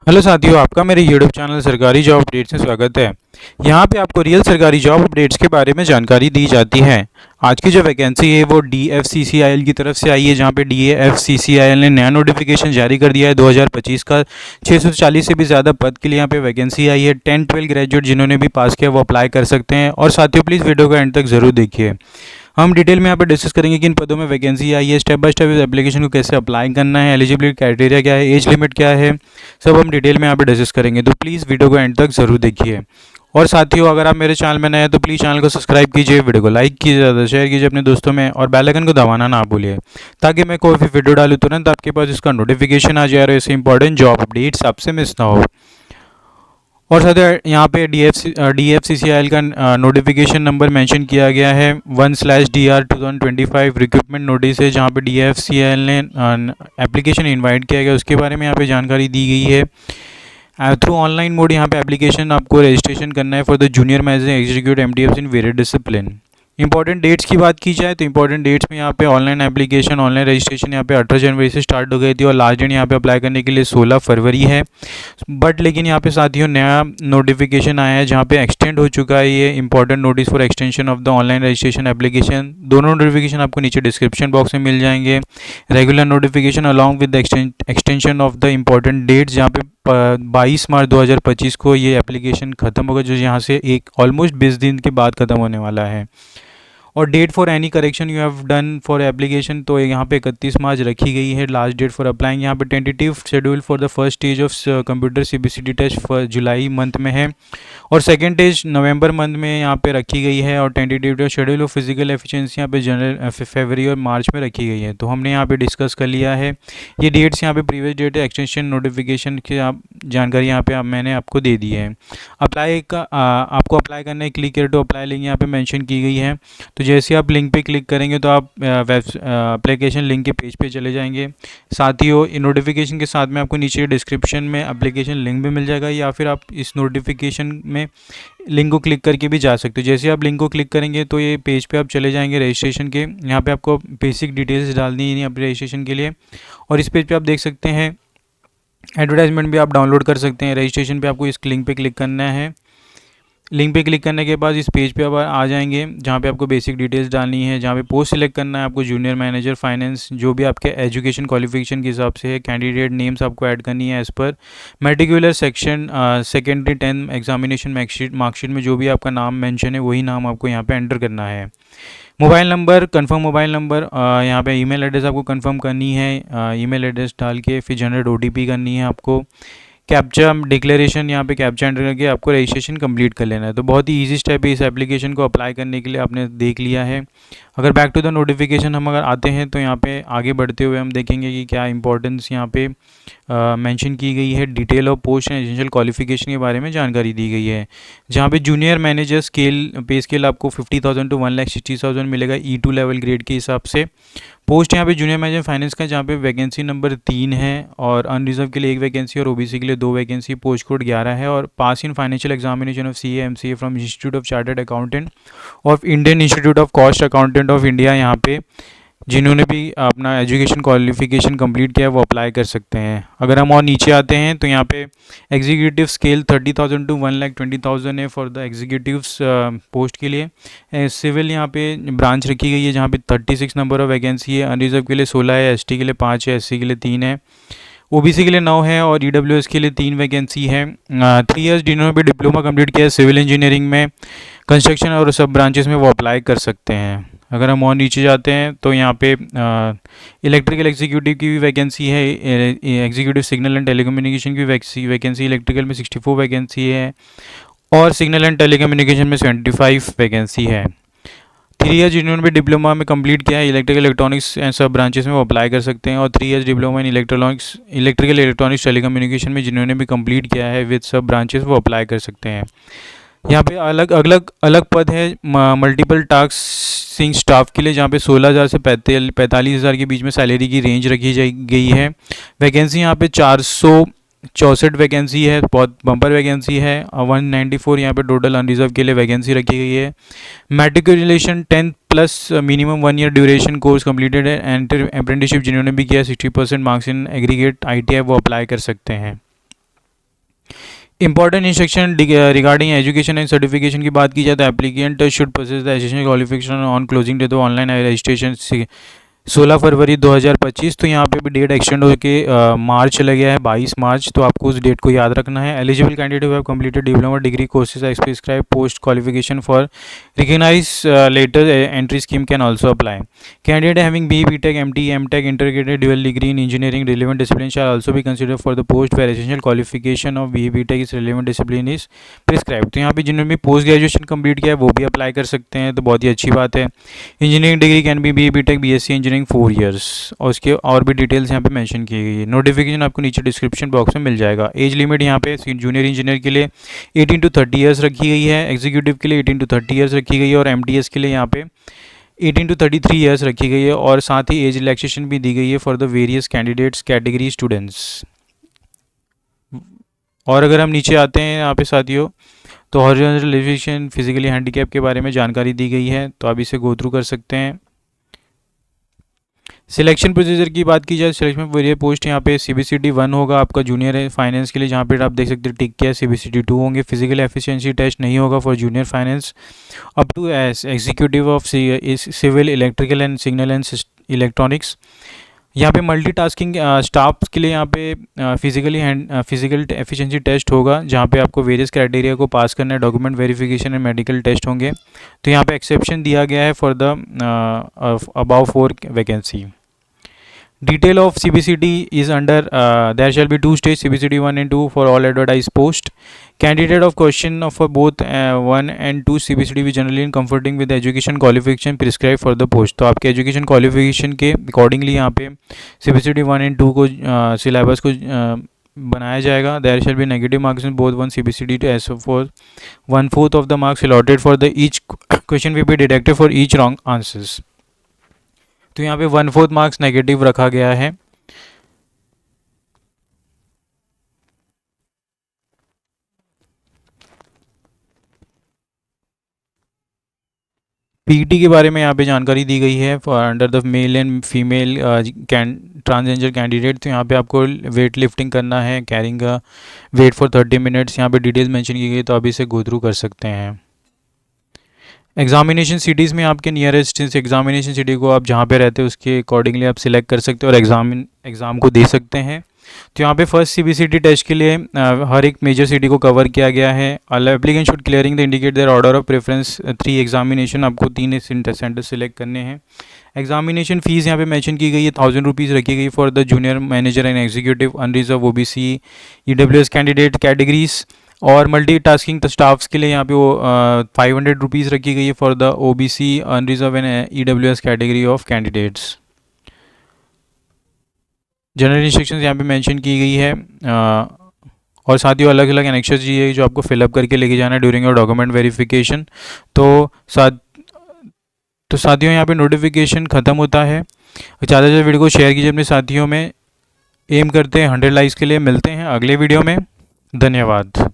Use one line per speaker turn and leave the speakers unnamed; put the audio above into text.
Hello साथियों, आपका मेरे यूट्यूब चैनल सरकारी जॉब अपडेट्स में स्वागत है। यहाँ पे आपको रियल सरकारी जॉब अपडेट्स के बारे में जानकारी दी जाती है। आज की जो वैकेंसी है वो DFCCIL की तरफ से आई है, जहाँ पे DFCCIL ने नया नोटिफिकेशन जारी कर दिया है 2025 का। 640 से भी ज़्यादा पद के लिए यहाँ पे वैकेंसी आई है। 10-12 ग्रेजुएट जिन्होंने भी पास किया वो अप्लाई कर सकते हैं। और साथियों, प्लीज़ वीडियो को एंड तक ज़रूर देखिए। हम डिटेल में यहाँ पे डिस्कस करेंगे कि इन पदों में वैकेंसी आई है, स्टेप बाय स्टेप इस एप्लीकेशन को कैसे अप्लाई करना है, एलिजिबिलिटी क्राइटेरिया क्या है, एज लिमिट क्या है, सब हम डिटेल में यहाँ पे डिस्कस करेंगे। तो प्लीज़ वीडियो को एंड तक ज़रूर देखिए। और साथियों, अगर आप मेरे चैनल में नए हैं तो प्लीज़ चैनल को सब्सक्राइब कीजिए, वीडियो को लाइक कीजिए, ज़्यादा शेयर कीजिए अपने दोस्तों में, और बेल आइकन को दबाना ना भूलिए, ताकि मैं कोई भी वीडियो डालूँ तुरंत आपके पास इसका नोटिफिकेशन आ जाए और ऐसे इंपॉर्टेंट जॉब अपडेट्स आपसे मिस ना हो। और साथ ही यहाँ पे DFCCIL का नोटिफिकेशन नंबर मेंशन किया गया है 1/DR 2025 रिक्रूटमेंट नोटिस है, जहाँ पे DFCCIL ने एप्लीकेशन इनवाइट किया गया, उसके बारे में यहाँ पे जानकारी दी गई है। थ्रू ऑनलाइन मोड यहाँ पे एप्लीकेशन आपको रजिस्ट्रेशन करना है for the junior manager executive MDFs in various discipline. Important dates की बात की जाए तो इंपॉर्टेंट डेट्स में यहाँ पे ऑनलाइन एप्लीकेशन, ऑनलाइन रजिस्ट्रेशन यहाँ पे 18 जनवरी से स्टार्ट हो गई थी और लास्ट डेट यहाँ पे अप्लाई करने के लिए 16 फरवरी है। बट लेकिन यहाँ पे साथियों नया नोटिफिकेशन आया है, जहाँ पे एक्सटेंड हो चुका है ये important notice for extension of the online registration application. दोनों नोटिफिकेशन आपको नीचे डिस्क्रिप्शन बॉक्स में मिल जाएंगे। Regular notification along with the extension of the important dates, जहाँ पे 22 मार्च 2025 को ये एप्लीकेशन ख़त्म होगा, जो यहाँ से एक ऑलमोस्ट 20 दिन के बाद ख़त्म होने वाला है। और date for any correction you have done for application, तो यहाँ पे 31 मार्च रखी गई है लास्ट डेट फॉर अप्लाइंग। यहाँ पे tentative schedule for the first stage of computer CBCT test for July month में है, और सेकेंड स्टेज नवंबर मंथ में यहाँ पे रखी गई है, और tentative schedule of physical efficiency यहाँ पे जनवरी फरवरी और मार्च में रखी गई है। तो हमने यहाँ पे डिस्कस कर लिया है ये डेट्स, यहाँ पे प्रीवियस डेट एक्सटेंशन नोटिफिकेशन की आप जानकारी यहाँ पे मैंने आपको दे दी है। अप्लाई का आपको अप्लाई करना है, click here to apply link यहाँ पे मेंशन की गई है। तो जैसे आप लिंक पे क्लिक करेंगे तो आप एप्लीकेशन लिंक के पेज पे चले जाएंगे। साथ ही इन नोटिफिकेशन के साथ में आपको नीचे डिस्क्रिप्शन में एप्लीकेशन लिंक भी मिल जाएगा, या फिर आप इस नोटिफिकेशन में लिंक को क्लिक करके भी जा सकते हो। जैसे आप लिंक को क्लिक करेंगे तो ये पेज पे आप चले जाएंगे रजिस्ट्रेशन के। यहाँ पे आपको बेसिक डिटेल्स डालनी है अपने रजिस्ट्रेशन के लिए, और इस पेज पे आप देख सकते हैं एडवर्टाइजमेंट भी आप डाउनलोड कर सकते हैं। रजिस्ट्रेशन पे आपको इस लिंक पे क्लिक करना है। लिंक पे क्लिक करने के बाद इस पेज पे आप आ जाएंगे, जहाँ पे आपको बेसिक डिटेल्स डालनी है, जहाँ पे पोस्ट सिलेक्ट करना है आपको जूनियर मैनेजर फाइनेंस, जो भी आपके एजुकेशन क्वालिफिकेशन के हिसाब से है। कैंडिडेट नेम्स आपको ऐड करनी है as per matricular section, secondary 10 examination marksheet में जो भी आपका नाम मेंशन है वही नाम आपको यहाँ पे एंटर करना है। Mobile number, confirm mobile number, यहाँ पे ईमेल एड्रेस आपको कंफर्म करनी है। ईमेल एड्रेस डाल के फिर जनरेट OTP करनी है आपको। कैप्चा डिक्लेरेशन, यहाँ पे कैप्चा एंटर करके आपको रजिस्ट्रेशन कंप्लीट कर लेना है। तो बहुत ही इजी स्टेप है इस एप्लीकेशन को अप्लाई करने के लिए, आपने देख लिया है। अगर बैक टू द नोटिफिकेशन हम अगर आते हैं तो यहाँ पे आगे बढ़ते हुए हम देखेंगे कि क्या इंपॉर्टेंस यहाँ पे मेंशन की गई है। Detail of post and essential qualification के बारे में जानकारी दी गई है, जहाँ पे जूनियर मैनेजर स्केल पे स्केल आपको 50,000 to 1,60,000 मिलेगा E2 लेवल ग्रेड के हिसाब से। पोस्ट यहाँ पे जूनियर मैनेजर फाइनेंस का, जहाँ पे वैकेंसी नंबर 3 है, और अनरिजर्व के लिए 1 वैकेंसी और OBC के लिए 2 वैकेंसी। पोस्ट कोड 11 है, और pass in financial examination of CA MCA from institute of chartered accountant of Indian institute of cost accountant of India. यहाँ पे जिन्होंने भी अपना एजुकेशन क्वालिफिकेशन कंप्लीट किया है वो अप्लाई कर सकते हैं। अगर हम और नीचे आते हैं तो यहाँ पे एग्जीक्यूटिव स्केल 30,000 to 1,20,000 है फॉर द एग्जीक्यूटिव्स पोस्ट के लिए। सिविल यहाँ पे ब्रांच रखी गई है, जहाँ पे 36 नंबर ऑफ वैकेंसी है। अनरिजर्व के लिए 16 है, ST के लिए 5 है, SC के लिए 3 है, OBC के लिए 9 है, और EWS के लिए 3 वैकेंसी है। 3 ईयर्स जिन्होंने भी डिप्लोमा कंप्लीट किया है सिविल इंजीनियरिंग में, कंस्ट्रक्शन और सब ब्रांचेस में वो अप्लाई कर सकते हैं। अगर हम और नीचे जाते हैं तो यहाँ पे इलेक्ट्रिकल एग्जीक्यूटिव की भी वैकेंसी है, एग्जीक्यूटिव सिग्नल एंड टेलीकम्युनिकेशन की वैकेंसी इलेक्ट्रिकल में 64 वैकेंसी है, और सिग्नल एंड टेलीकम्युनिकेशन में 75 वैकेंसी है। 3 ईयर्स जिन्होंने भी डिप्लोमा में कंप्लीट किया है इलेक्ट्रिकल इलेक्ट्रॉनिक्स एंड सब ब्रांचेस में वो अप्लाई कर सकते हैं, और 3 years diploma in electrical electronics telecommunication में जिन्होंने भी कंप्लीट किया है विद सब ब्रांचेस वो अप्लाई कर सकते हैं। यहाँ पे अलग अलग अलग पद है मल्टीपल टास्किंग स्टाफ के लिए, जहाँ पे 16,000 से 45,000 के बीच में सैलरी की रेंज रखी गई है। वैकेंसी यहाँ पे 464 वैकेंसी है, बहुत बम्पर वैकेंसी है। 194 यहाँ पे टोटल अनरिजर्व के लिए वैकेंसी रखी गई है। Matriculation 10 plus minimum 1 year duration course completed है, एंटर अप्रेंटिसशिप जिन्होंने भी किया 60% मार्क्स इन एग्रीगेट ITI वो अप्लाई कर सकते हैं। Important instruction regarding education and certification की बात की जाए तो applicant should process the education qualification on closing date online registration 16 फरवरी 2025। तो यहाँ पे भी डेट एक्सटेंड होकर मार्च चला गया है, 22 मार्च। तो आपको उस डेट को याद रखना है। Eligible candidate who have completed diploma degree courses as prescribe post qualification for recognise lateral entry scheme can also apply. Candidate having B tech M tech integrated dual degree in engineering relevant discipline shall also be consider for the post where essential qualification of B tech is relevant discipline is prescribe. तो यहाँ पे जिन्होंने भी post graduation complete किया है वो भी apply कर सकते हैं, तो बहुत ही अच्छी बात है। Engineering degree can be B tech B S C engineering 4 years, और उसके और भी डिटेल्स यहाँ पे मेंशन की गई है। नोटिफिकेशन आपको नीचे डिस्क्रिप्शन बॉक्स में मिल जाएगा। एज लिमिट यहाँ पे जूनियर इंजीनियर के लिए 18 to 30 ईयर्स रखी गई है, एग्जीक्यूटिव के लिए 18 to 30 ईयर्स रखी गई है, और एमटीएस के लिए यहाँ पे 18 to 33 ईयर्स रखी गई है। और साथ ही एज रिलैक्सेशन भी दी गई है for the various candidates category students. और अगर हम नीचे आते हैं यहाँ पे साथियों, तो हॉरिजॉन्टल एलिवेशन फिजिकली हैंडीकैप के बारे में जानकारी दी गई है, तो आप इसे गो थ्रू कर सकते हैं। सिलेक्शन प्रोसीजर की बात की जाए, सिलेक्शन वेरियर पोस्ट यहाँ पे CBCT 1 होगा आपका जूनियर फाइनेंस के लिए, जहाँ पे आप देख सकते हैं टिक किया। CBCT 2 होंगे। फिजिकल एफिशिएंसी टेस्ट नहीं होगा for junior finance up to executive of civil electrical and signal and electronics. यहाँ पे मल्टीटास्किंग स्टाफ के लिए यहाँ पे फिजिकल एफिशिएंसी टेस्ट होगा, जहाँ पे आपको वेरियस क्राइटेरिया को पास करना है। Document verification and medical test होंगे। तो यहाँ पे एक्सेप्शन दिया गया है for the above 4 vacancy. Detail of CBCT is under there shall be 2 stage CBCT 1 and 2 for all advertised post. Candidate of question of both 1 and 2 CBCT भी generally in comforting with the education qualification prescribed for the post। तो आपके education qualification के accordingly यहाँ पे CBCT 1 and 2 को syllabus को बनाया जाएगा। There shall be negative marks in both 1 CBCT to as for 1/4 of the marks allotted for the each question will be deducted for each wrong answers। तो यहाँ पे 1/4 मार्क्स नेगेटिव रखा गया है। पीटी के बारे में यहाँ पे जानकारी दी गई है for under the male and female transgender candidate. तो यहाँ पे आपको वेट लिफ्टिंग करना है, कैरिंग वेट फॉर 30 मिनट्स। यहाँ पे डिटेल्स मेंशन की गई, तो आप इसे गो थ्रू कर सकते हैं। एग्जामिनेशन सिटीज़ में आपके नियरेस्ट एग्जामिनेशन सिटी को आप जहाँ पे रहते हैं उसके अकॉर्डिंगली आप सिलेक्ट कर सकते हो और एग्ज़ाम को दे सकते हैं। तो यहाँ पे फर्स्ट CBCT टेस्ट के लिए हर एक मेजर सिटी को कवर किया गया है। Applicant should clearing the indicate their order of preference 3 examination. आपको 3 सेंटर सेलेक्ट करने हैं। एग्जामिनेशन फ़ीस यहाँ पे मेंशन की गई है, 1000 रुपीज़ रखी गई for the junior manager and executive unreserve OBC EWS candidate categories. और मल्टीटास्किंग स्टाफ्स के लिए यहाँ पे वो 500 रुपीज़ रखी गई है for the OBC unreserve and EWS category of candidates. General instructions यहाँ पे मेंशन की गई है, और साथ ही अलग अलग एनेक्शर्स जी है जो आपको फिलअप करके लेके जाना है ड्यूरिंग योर डॉक्यूमेंट वेरिफिकेशन। तो साथियों यहाँ पे नोटिफिकेशन ख़त्म होता है। ज़्यादा से ज़्यादा वीडियो को शेयर कीजिए अपने साथियों में। एम करते हैं 100 लाइक्स के लिए। मिलते हैं अगले वीडियो में। धन्यवाद।